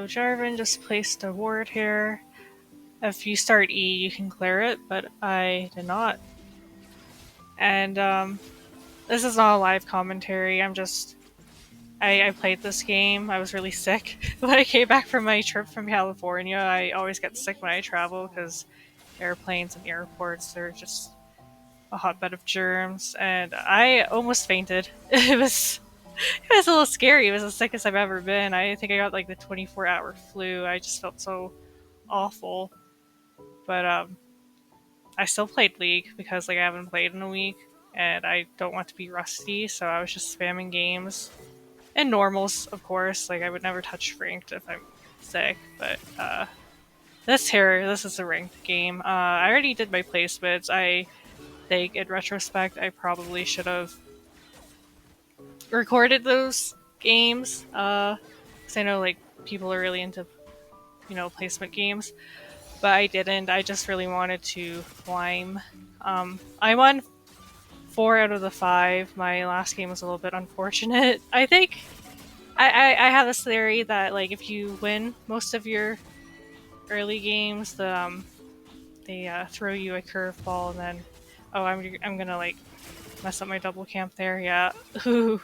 So Jarvan just placed a ward here. If you start E, you can clear it, but I did not. And this is not a live commentary. I played this game. I was really sick when I came back from my trip from California. I always get sick when I travel because airplanes and airports, they're just a hotbed of germs, and I almost fainted. It was a little scary. It was the sickest I've ever been. I think I got like the 24-hour flu. I just felt so awful. But I still played League because like I haven't played in a week, and I don't want to be rusty, so I was just spamming games. And normals, of course. Like I would never touch ranked if I'm sick, but this is a ranked game. I already did my placements. I think in retrospect I probably should have recorded those games. Because I know like people are really into placement games, but I didn't. I just really wanted to climb. I won 4 out of the 5. My last game was a little bit unfortunate. I think I have this theory that like if you win most of your early games, they throw you a curveball and then I'm gonna like mess up my double camp there. Yeah. Ooh.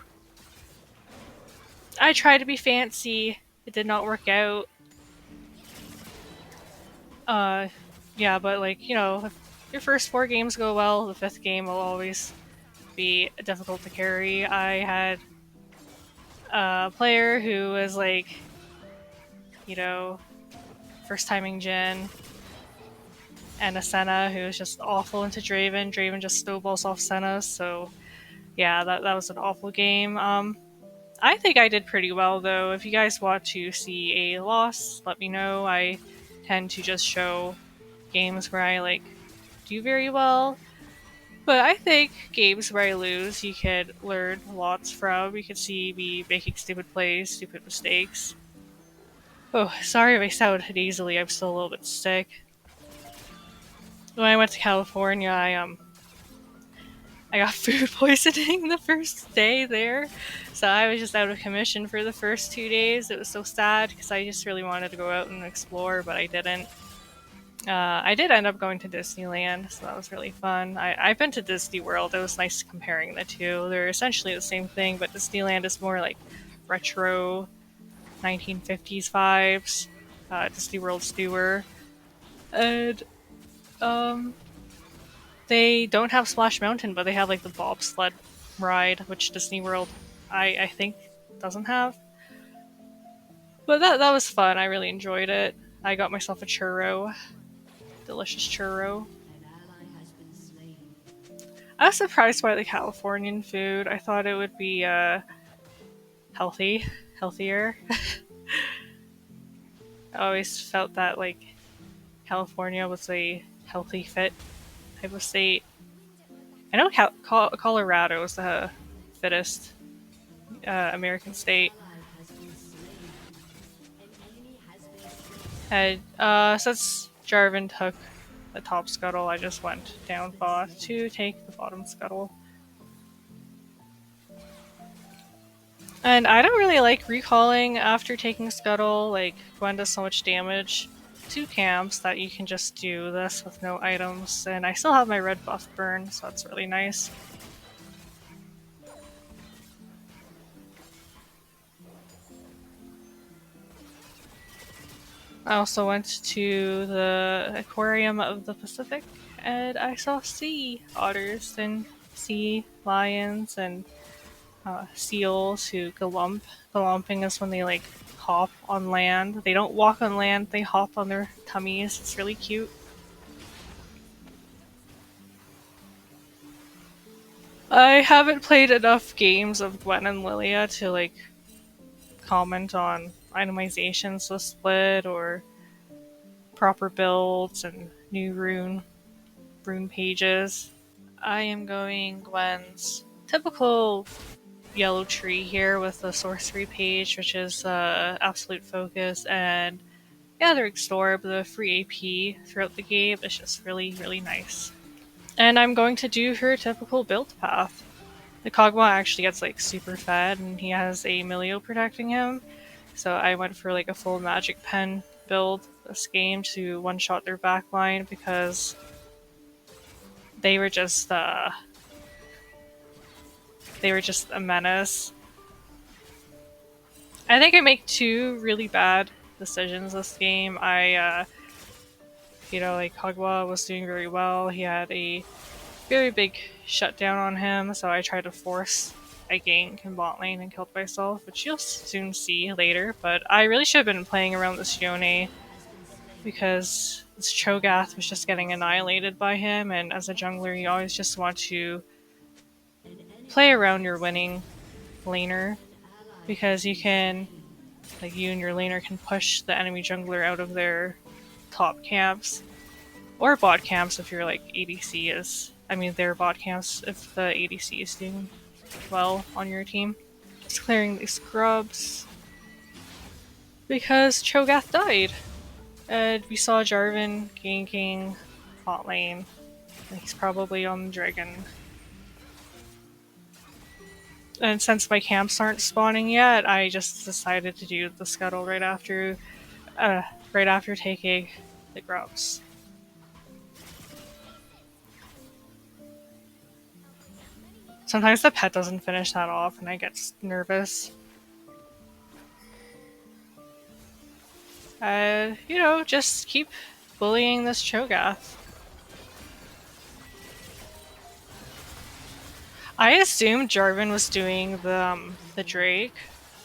I tried to be fancy. It did not work out. Uh, yeah, but like if your first 4 games go well, the 5th game will always be difficult to carry. I had a player who was like, first timing Jin, and a Senna who was just awful into Draven. Draven just snowballs off Senna, so yeah, that was an awful game. I think I did pretty well though. If you guys want to see a loss, let me know. I tend to just show games where I like do very well. But I think games where I lose, you could learn lots from. You could see me making stupid plays, stupid mistakes. Oh, sorry if I sound nasally. I'm still a little bit sick. When I went to California, I got food poisoning the first day there, so I was just out of commission for the first 2 days. It was so sad because I just really wanted to go out and explore, but I didn't. I did end up going to Disneyland, so that was really fun. I've been to Disney World. It was nice comparing the two. They're essentially the same thing, but Disneyland is more like retro 1950s vibes. Disney World's newer. And um, they don't have Splash Mountain, but they have like the bobsled ride, which Disney World I think doesn't have. But that was fun. I really enjoyed it. I got myself a churro. Delicious churro. I was surprised by the Californian food. I thought it would be healthier. I always felt that like California was a healthy fit type of state. I know Colorado is the fittest American state. And since Jarvan took the top scuttle, I just went down bot to take the bottom scuttle. And I don't really like recalling after taking scuttle. Like Gwen does so much damage to camps that you can just do this with no items. And I still have my red buff burn, so that's really nice. I also went to the Aquarium of the Pacific, and I saw sea otters and sea lions and seals who galump. Galumping is when they like hop on land. They don't walk on land, they hop on their tummies. It's really cute. I haven't played enough games of Gwen and Lillia to like comment on itemizations with split or proper builds and new rune pages. I am going Gwen's typical yellow tree here with the sorcery page, which is absolute focus and gathering storm, the free AP throughout the game is just really, really nice. And I'm going to do her typical build path. The Kog'Maw actually gets like super fed, and he has a Milio protecting him. So I went for like a full magic pen build this game to one-shot their backline because they were just a menace. I think I make two really bad decisions this game. Like Kagwa was doing very well. He had a very big shutdown on him, so I tried to force a gank in bot lane and killed myself, which you'll soon see later. But I really should have been playing around this Yone because this Cho'Gath was just getting annihilated by him, and as a jungler, you always just want to play around your winning laner because you can, like, you and your laner can push the enemy jungler out of their top camps or bot camps if you're like ADC is. I mean, their bot camps if the ADC is doing well on your team. Just clearing these scrubs because Cho'Gath died. And we saw Jarvan ganking bot lane. And he's probably on the dragon. And since my camps aren't spawning yet, I just decided to do the scuttle right after taking the grubs. Sometimes the pet doesn't finish that off and I get nervous. Just keep bullying this Cho'Gath. I assumed Jarvan was doing the Drake,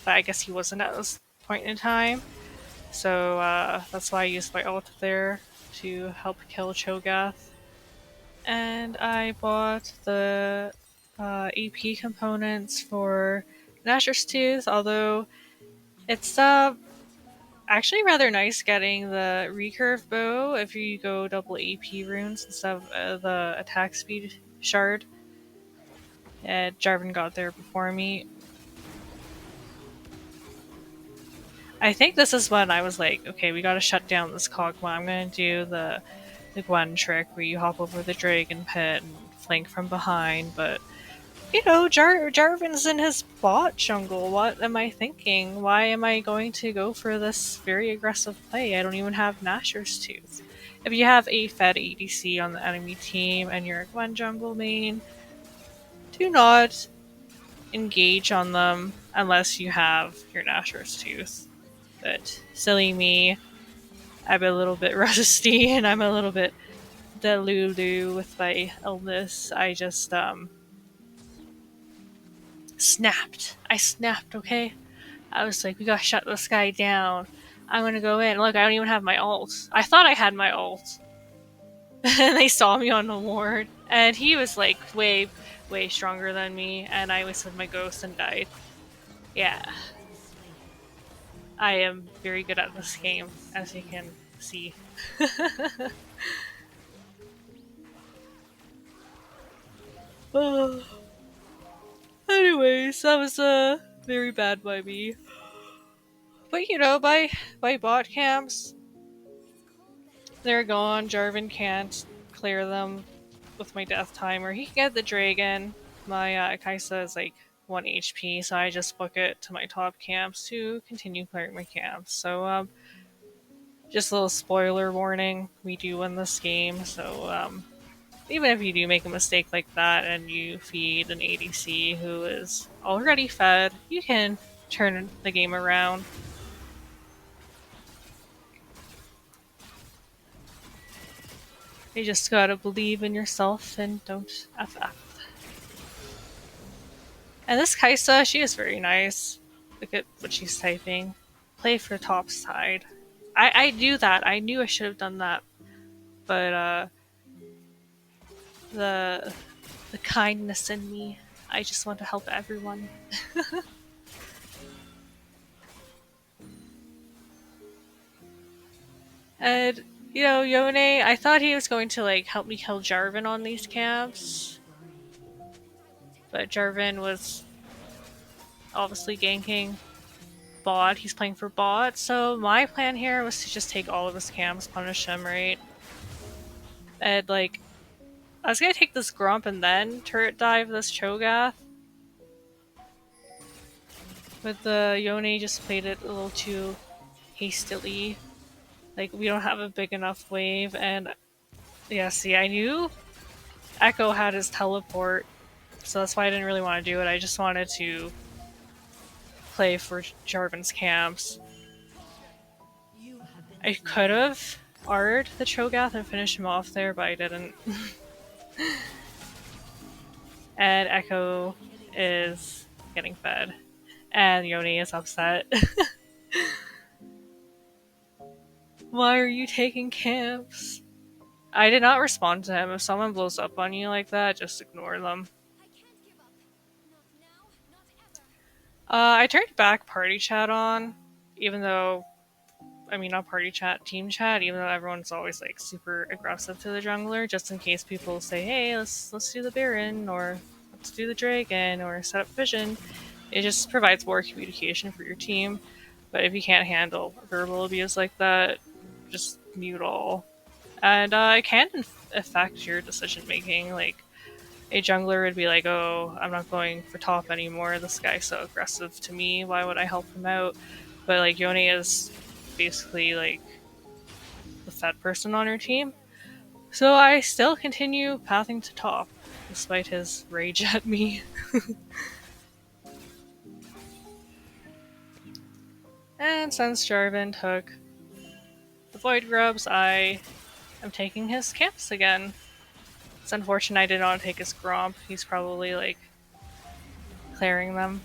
but I guess he wasn't at this point in time. So that's why I used my ult there to help kill Cho'Gath. And I bought the AP components for Nashor's Tooth, although it's actually rather nice getting the recurve bow if you go double AP runes instead of the attack speed shard. Jarvan got there before me. I think this is when I was like, okay, we gotta shut down this Kog'Maw. I'm gonna do the Gwen trick where you hop over the dragon pit and flank from behind, but Jarvan's in his bot jungle. What am I thinking? Why am I going to go for this very aggressive play? I don't even have Nashor's Tooth. If you have a Fed ADC on the enemy team and you're a Gwen jungle main, do not engage on them unless you have your Nashor's Tooth. But silly me, I'm a little bit rusty and I'm a little bit delulu with my illness. I just snapped. I snapped, okay? I was like, we gotta shut this guy down. I'm gonna go in. Look, I don't even have my ult. I thought I had my ult. And they saw me on the ward. And he was like way, way stronger than me. And I wasted my ghost and died. Yeah. I am very good at this game, as you can see. Anyways, that was very bad by me. But by bot camps, they're gone. Jarvan can't clear them with my death timer. He can get the dragon. My Kaisa is like 1 HP, so I just book it to my top camps to continue clearing my camps. So just a little spoiler warning: we do win this game. So even if you do make a mistake like that and you feed an ADC who is already fed, you can turn the game around. You just gotta believe in yourself and don't FF. And this Kaisa, she is very nice. Look at what she's typing. Play for top side. I knew that. I knew I should have done that. But the kindness in me, I just want to help everyone. And Yone, I thought he was going to like help me kill Jarvan on these camps. But Jarvan was obviously ganking bot. He's playing for bot. So my plan here was to just take all of his camps, punish him, right? And like, I was gonna take this Grump and then turret dive this Cho'Gath. But the Yone just played it a little too hastily. Like, we don't have a big enough wave, and yeah, see, I knew Echo had his teleport, so that's why I didn't really want to do it. I just wanted to play for Jarvan's camps. I could have R'd the Cho'Gath and finished him off there, but I didn't. And Echo is getting fed. And Yoni is upset. Why are you taking camps? I did not respond to him. If someone blows up on you like that, just ignore them. I turned back party chat on, even though, I mean, not party chat, team chat, even though everyone's always like super aggressive to the jungler, just in case people say, hey, let's do the Baron, or let's do the Dragon, or set up Vision. It just provides more communication for your team. But if you can't handle verbal abuse like that, just mute all. And it can affect your decision making. Like, a jungler would be like, oh, I'm not going for top anymore. This guy's so aggressive to me. Why would I help him out? But, like, Yone is basically, like, the fed person on your team. So I still continue pathing to top, despite his rage at me. And since Jarvan took the Void Grubs, I am taking his camps again. It's unfortunate I did not take his Gromp. He's probably, like, clearing them.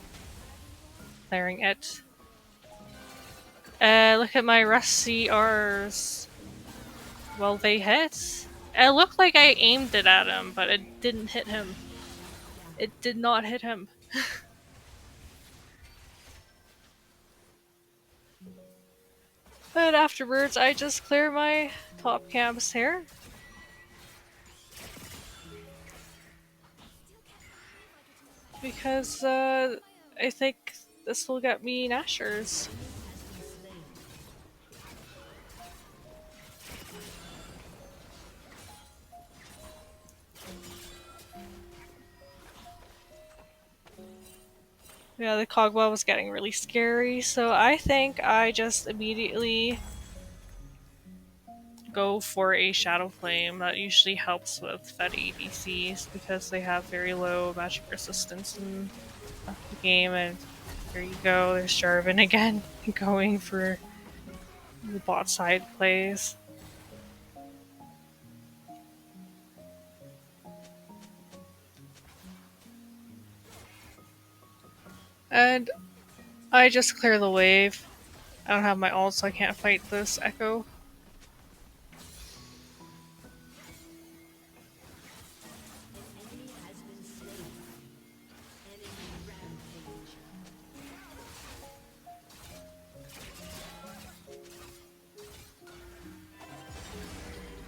Clearing it. Look at my rusty R's. Well, they hit. It looked like I aimed it at him, but it didn't hit him. It did not hit him. But afterwards, I just clear my top camps here. Because, I think this will get me Nashers. Yeah, the Cogwell was getting really scary, so I think I just immediately go for a Shadow Flame. That usually helps with fed ADCs because they have very low magic resistance in the game, and there you go, there's Jarvan again, going for the bot side plays. And I just clear the wave. I don't have my ult, so I can't fight this Echo.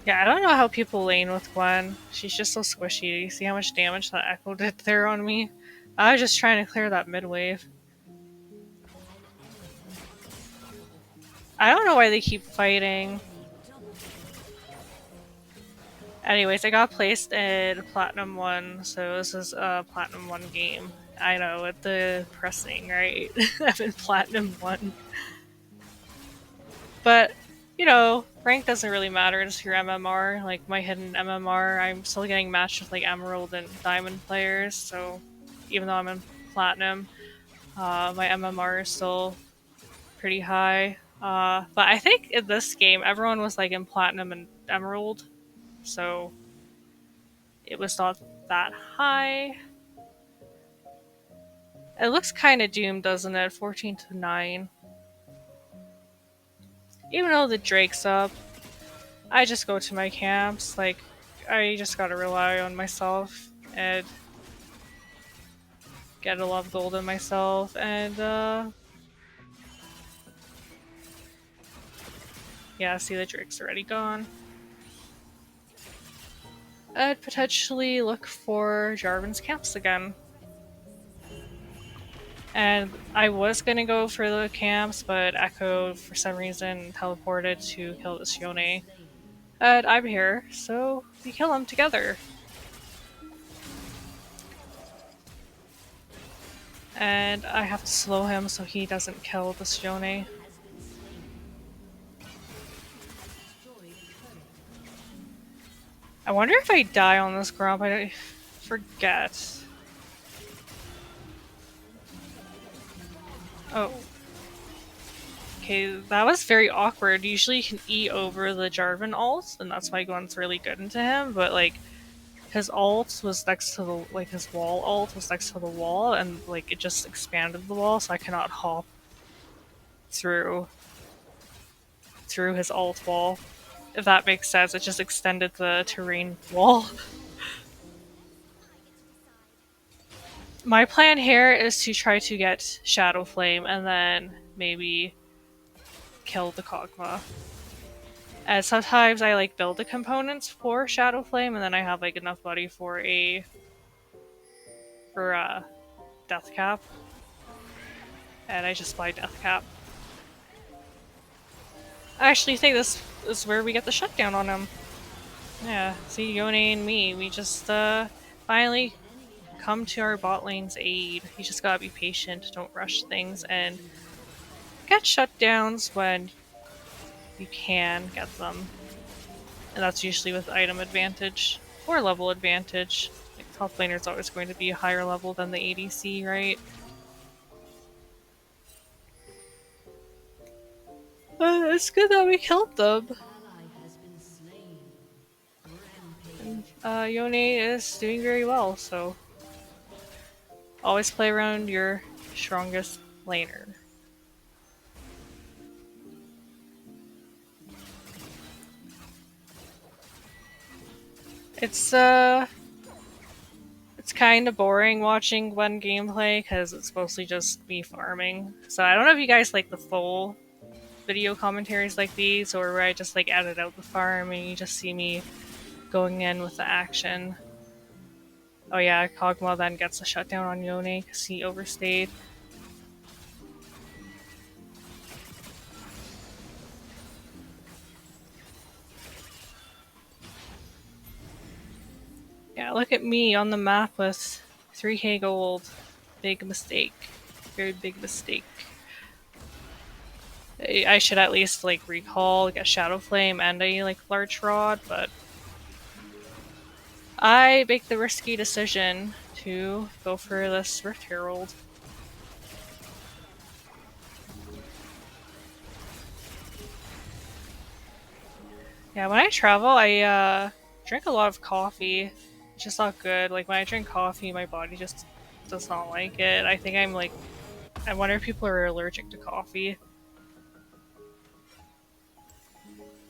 Yeah, I don't know how people lane with Gwen. She's just so squishy. You see how much damage that Echo did there on me? I was just trying to clear that mid wave. I don't know why they keep fighting. Anyways, I got placed in Platinum 1, so this is a Platinum 1 game. I know, it's depressing, right? I'm in Platinum 1. But, you know, rank doesn't really matter, it's your MMR. Like, my hidden MMR, I'm still getting matched with, like, Emerald and Diamond players, so even though I'm in Platinum, my MMR is still pretty high. But I think in this game, everyone was, like, in Platinum and Emerald, so it was not that high. It looks kind of doomed, doesn't it? 14 to 9. Even though the Drake's up, I just go to my camps. Like, I just gotta rely on myself and get a lot of gold in myself. And, yeah, see, the Drake's already gone. I'd potentially look for Jarvan's camps again. And I was gonna go for the camps, but Echo, for some reason, teleported to kill this Yone. And I'm here, so we kill him together. And I have to slow him so he doesn't kill this Yone. I wonder if I die on this grump. I forget. Oh. Okay, that was very awkward. Usually you can E over the Jarvan ult, and that's why Gwen's really good into him, but like his ult was next to the his wall ult was next to the wall, and like it just expanded the wall, so I cannot hop through his ult wall. If that makes sense, it just extended the terrain wall. My plan here is to try to get Shadow Flame and then maybe kill the Kog'Maw. And sometimes I like build the components for Shadow Flame, and then I have like enough money for Death Cap, and I just buy Death Cap. I actually think this is where we get the shutdown on him. Yeah, see, Yone and me, we just finally come to our bot lane's aid. You just gotta be patient, don't rush things, and get shutdowns when you can get them. And that's usually with item advantage or level advantage. Like, top laner is always going to be a higher level than the ADC, right? It's good that we killed them. And Yone is doing very well, so always play around your strongest laner. It's kind of boring watching Gwen gameplay because it's mostly just me farming. So I don't know if you guys like the full video commentaries like these, or where I just like edit out the farm and you just see me going in with the action. Oh yeah, Kog'Maw then gets a shutdown on Yone because he overstayed. Yeah, look at me on the map with 3k gold. Big mistake. Very big mistake. I should at least like recall, get Shadow Flame and a like large rod, but I make the risky decision to go for this Rift Herald. Yeah, when I travel, I drink a lot of coffee. It's just not good. Like when I drink coffee, my body just does not like it. I think I'm like, I wonder if people are allergic to coffee.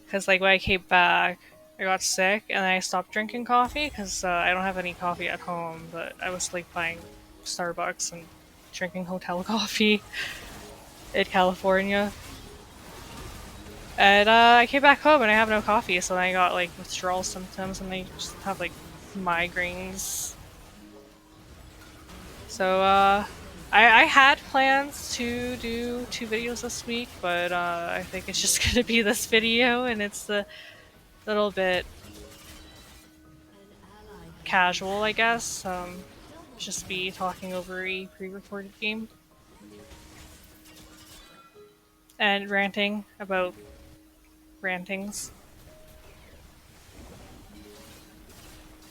Because like when I came back, I got sick and I stopped drinking coffee because I don't have any coffee at home. But I was like buying Starbucks and drinking hotel coffee in California. And I came back home and I have no coffee, so then I got like withdrawal symptoms and I just have like migraines. So I had plans to do 2 videos this week, but I think it's just gonna be this video, and it's a little bit casual, I guess. Just be talking over a pre-recorded game and ranting about rantings.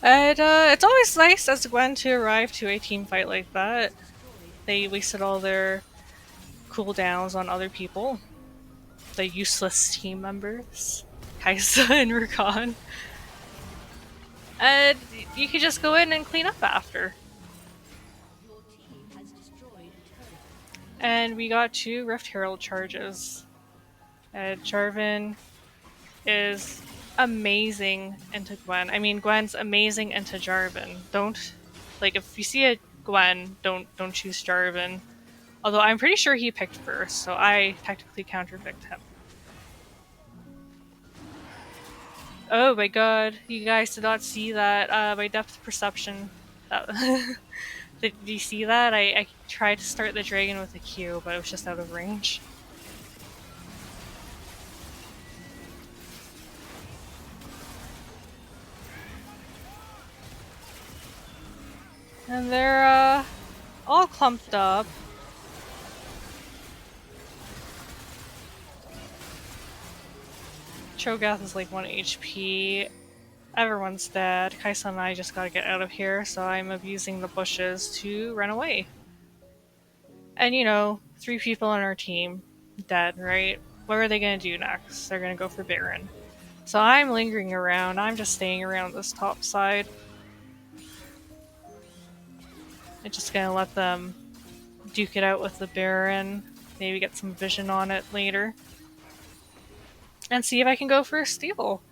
And it's always nice as Gwen to arrive to a team fight like that. They wasted all their cooldowns on other people. The useless team members. Kaisa and Rakan. And you can just go in and clean up after. And we got 2 Rift Herald charges. And Jarvan is amazing into Gwen. I mean, Gwen's amazing into Jarvan. Don't, like, if you see a Gwen, don't choose Jarvan. Although I'm pretty sure he picked first, so I technically counterpicked him. Oh my god, you guys did not see that. My depth perception. Did you see that? I tried to start the dragon with a Q, but it was just out of range. And they're all clumped up. Cho'Gath is like 1 HP. Everyone's dead. Kaisa and I just gotta get out of here, so I'm abusing the bushes to run away. And you know, 3 people on our team dead, right? What are they gonna do next? They're gonna go for Baron. So I'm lingering around. I'm just staying around this top side. I'm just gonna let them duke it out with the Baron. Maybe get some vision on it later. And see if I can go for a steal.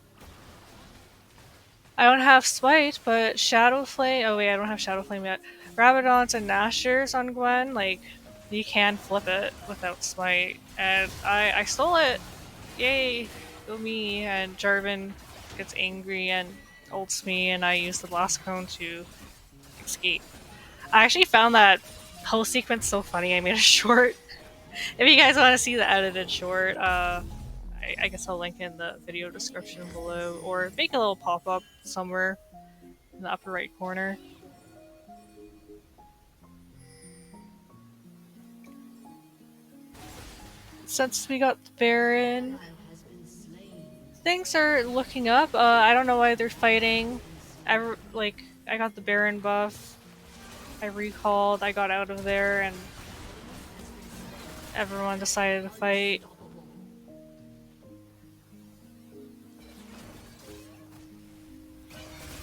I don't have Smite, but Shadow Flame. Oh wait, I don't have Shadow Flame yet. Rabadons and Nashers on Gwen, like, you can flip it without Smite. And I stole it! Yay! Go me! And Jarvan gets angry and ults me, and I use the Blast Cone to escape. I actually found that whole sequence so funny, I made a short. If you guys want to see the edited short, I guess I'll link in the video description below, or make a little pop-up somewhere in the upper right corner. Since we got the Baron, things are looking up. I don't know why they're fighting. I got the Baron buff. I recalled, I got out of there, and everyone decided to fight.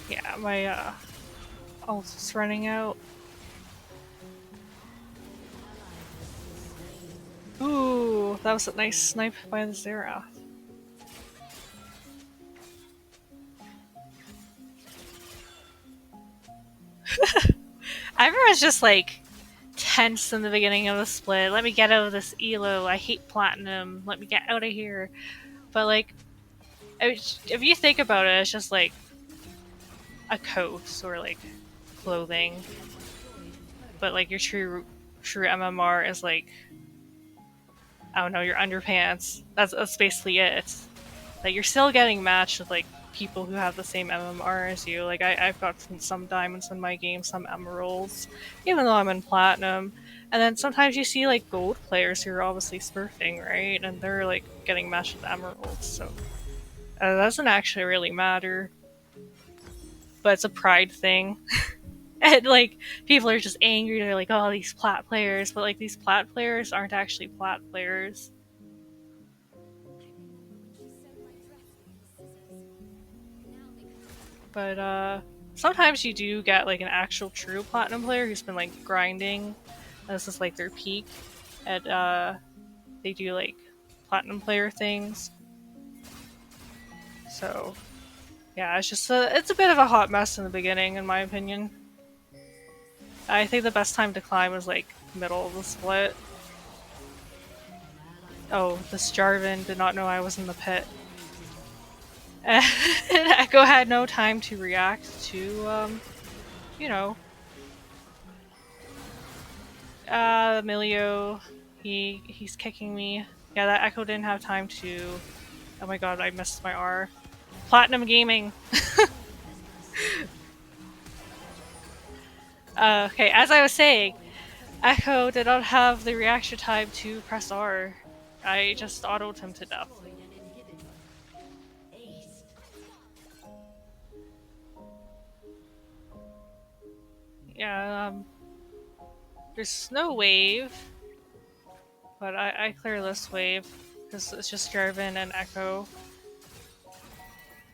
Yeah, my ult is running out. Ooh, that was a nice snipe by the Xerath. Everyone's just like tense in the beginning of the split. Let me get out of this elo. I hate platinum. Let me get out of here. But like, if you think about it, it's just like a coat or like clothing. But like your true MMR is like, I don't know, your underpants. That's basically it. Like you're still getting matched with like people who have the same MMR as you. Like I've got some diamonds in my game, some emeralds, even though I'm in platinum. And then sometimes you see like gold players who are obviously smurfing, right? And they're like getting matched with emeralds. So that doesn't actually really matter. But it's a pride thing. And like people are just angry. They're like, "Oh, these plat players," but like these plat players aren't actually plat players. But sometimes you do get like an actual true platinum player who's been like grinding. This is like their peak, and they do like platinum player things. So yeah, it's a bit of a hot mess in the beginning, in my opinion. I think the best time to climb was like middle of the split. Oh, this Jarvan did not know I was in the pit. And Echo had no time to react to, you know, Emilio. He's kicking me. Yeah, that Echo didn't have time to. Oh my god, I missed my R. Platinum Gaming. Okay, as I was saying, Echo did not have the reaction time to press R. I just autoed him to death. Yeah, there's no wave, but I clear this wave because it's just Jarvan and Echo.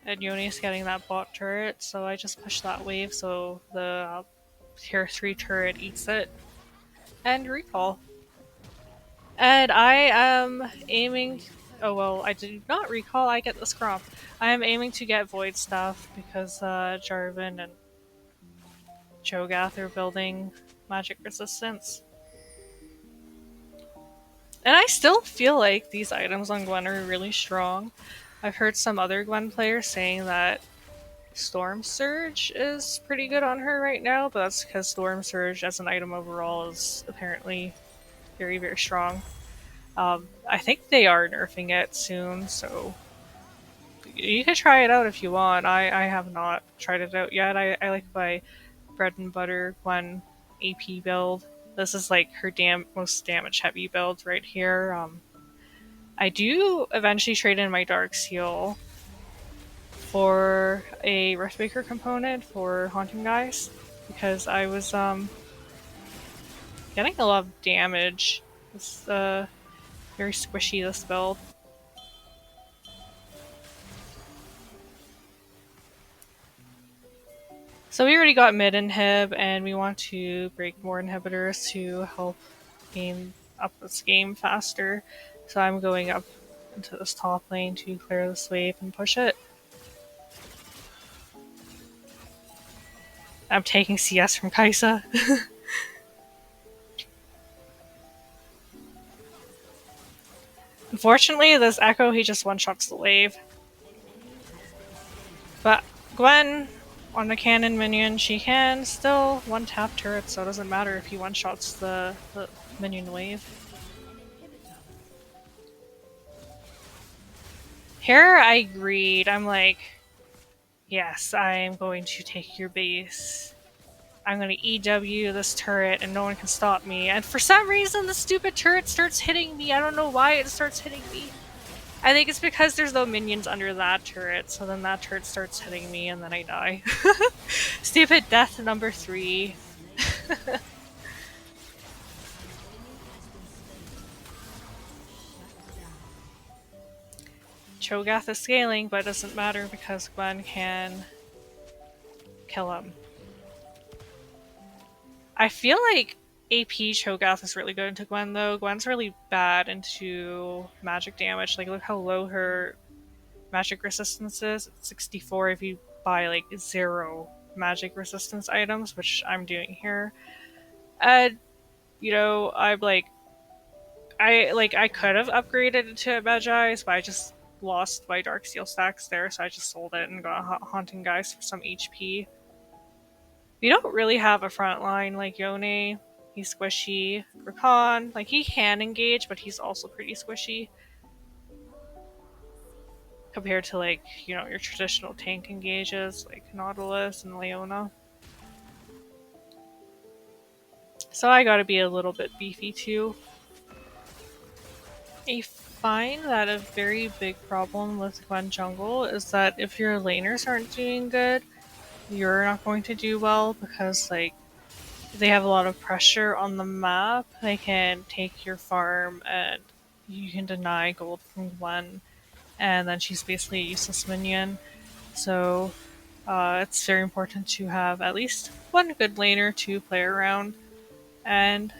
And Yoni's getting that bot turret, so I just push that wave so the tier 3 turret eats it. And recall. And I am aiming. Oh well, I did not recall, I get the scrump. I am aiming to get Void stuff because Jarvan and Cho'Gath are building magic resistance. And I still feel like these items on Gwen are really strong. I've heard some other Gwen players saying that Storm Surge is pretty good on her right now, but that's because Storm Surge as an item overall is apparently very, very strong. I think they are nerfing it soon, so you can try it out if you want. I have not tried it out yet. I like my bread and butter Gwen AP build. This is like her most damage heavy build right here. I do eventually trade in my Dark Seal for a Riftbreaker component for Haunting Guys because I was getting a lot of damage. It's very squishy, this build. So we already got mid inhib, and we want to break more inhibitors to help game up this game faster. So I'm going up into this top lane to clear this wave and push it. I'm taking CS from Kaisa. Unfortunately, this Echo, he just one-shots the wave. But Gwen, on the cannon minion, she can still one-tap turret, so it doesn't matter if he one-shots the minion wave. Here, I agreed. I'm like, yes, I am going to take your base. I'm going to EW this turret and no one can stop me. And for some reason, the stupid turret starts hitting me. I don't know why it starts hitting me. I think it's because there's no minions under that turret, so then that turret starts hitting me and then I die. Stupid death number 3. Cho'Gath is scaling, but it doesn't matter because Gwen can kill him. I feel like AP Cho'Gath is really good into Gwen, though. Gwen's really bad into magic damage. Like, look how low her magic resistance is. It's 64 if you buy, like, 0 magic resistance items, which I'm doing here. And, you know, I'm like, I could have upgraded to Magi's, but I just lost my Dark Seal stacks there, so I just sold it and got Haunting Guys for some HP. We don't really have a front line like Yone. He's squishy. Rakan, like he can engage, but he's also pretty squishy. Compared to like, you know, your traditional tank engages like Nautilus and Leona. So I gotta be a little bit beefy too. I find that a very big problem with Gwen jungle is that if your laners aren't doing good, you're not going to do well because like they have a lot of pressure on the map. They can take your farm and you can deny gold from Gwen, and then she's basically a useless minion. So it's very important to have at least one good laner to play around, and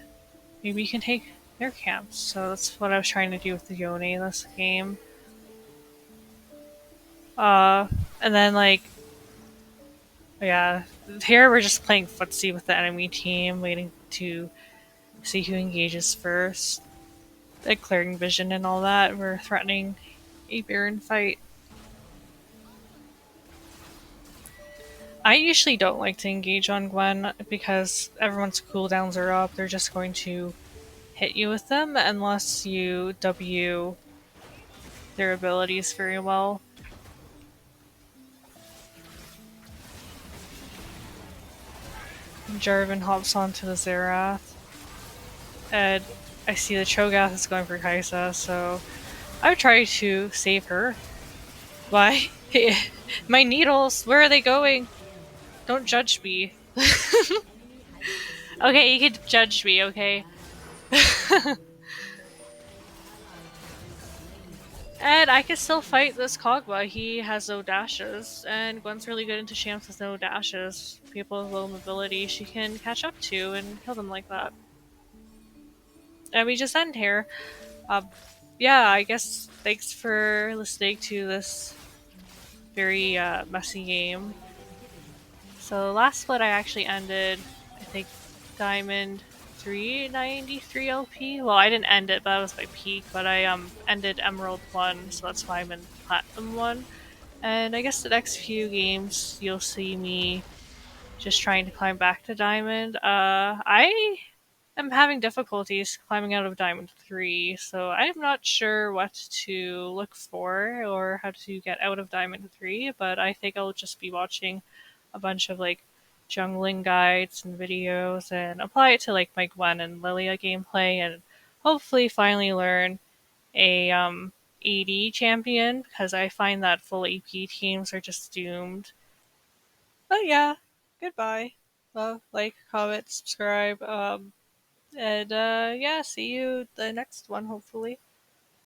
maybe you can take their camps. So that's what I was trying to do with the Yone this game. And then like, yeah, here we're just playing footsie with the enemy team, waiting to see who engages first. Like clearing vision and all that. We're threatening a Baron fight. I usually don't like to engage on Gwen because everyone's cooldowns are up. They're just going to hit you with them unless you W their abilities very well. Jarvan hops onto the Xerath. And I see the Cho'Gath is going for Kaisa, so I would try to save her. Why? My needles, where are they going? Don't judge me. Okay, you can judge me, okay? And I can still fight this Kog'Maw. He has no dashes, and Gwen's really good into champs with no dashes. People with low mobility she can catch up to and kill them like that. And we just end here. Yeah, I guess thanks for listening to this very messy game. So last split I actually ended, I think, Diamond 393 LP. Well, I didn't end it, but that was my peak. But I ended Emerald 1, so that's why I'm in Platinum 1. And I guess the next few games you'll see me just trying to climb back to Diamond. I am having difficulties climbing out of Diamond 3, so I'm not sure what to look for or how to get out of Diamond 3, but I think I'll just be watching a bunch of like jungling guides and videos and apply it to like my Gwen and Lillia gameplay, and hopefully finally learn a AD champion, because I find that full AP teams are just doomed. But yeah, goodbye. Love, like, comment, subscribe, and yeah, see you the next one hopefully.